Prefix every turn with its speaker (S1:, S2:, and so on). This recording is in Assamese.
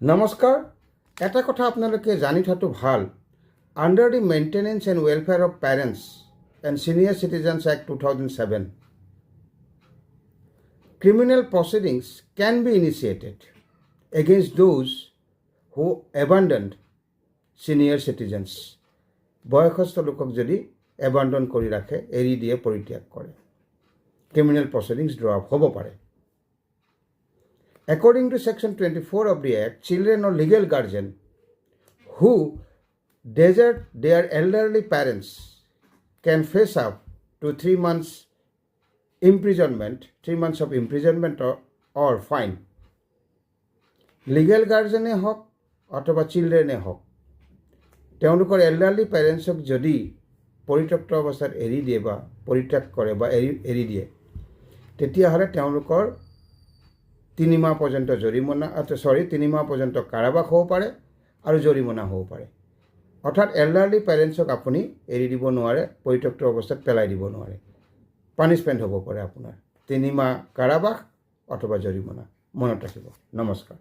S1: নমস্কাৰ। এটা কথা আপোনালোকে জানি থোৱাটো ভাল। Under the maintenance and welfare of parents and senior citizens act 2007, criminal proceedings can be initiated against those who abandoned senior citizens. বয়সস্থ লোকক যদি এবাণ্ডন কৰি ৰাখে, এৰি দিয়ে, পৰিত্যাগ কৰে, ক্ৰিমিনেল প্ৰচিডিংছ ড্ৰ আপ হ'ব পাৰে। According to Section 24 of the Act, children or legal guardian who desert their elderly parents can face up to 3 months of imprisonment or fine. Legal guardian হওক অথবা চিলড্ৰেনে হওক, তেওঁলোকৰ এল্ডাৰলি পেৰেণ্টছক যদি পৰিত্যক্ত অৱস্থাত এৰি দিয়ে বা পৰিত্যাগ কৰে বা এৰি দিয়ে, তেতিয়াহ'লে তেওঁলোকৰ 3 মাহ পৰ্যন্ত কাৰাবাস হ'ব পাৰে আৰু জৰিমনা হ'ব পাৰে। অৰ্থাৎ এল্ডাৰলি পেৰেণ্টছক আপুনি এৰি দিব নোৱাৰে, পৰিত্যক্ত অৱস্থাত পেলাই দিব নোৱাৰে। পানিছমেণ্ট হ'ব পাৰে আপোনাৰ 3 মাহ কাৰাবাস অথবা জৰিমনা। মনত ৰাখিব। নমস্কাৰ।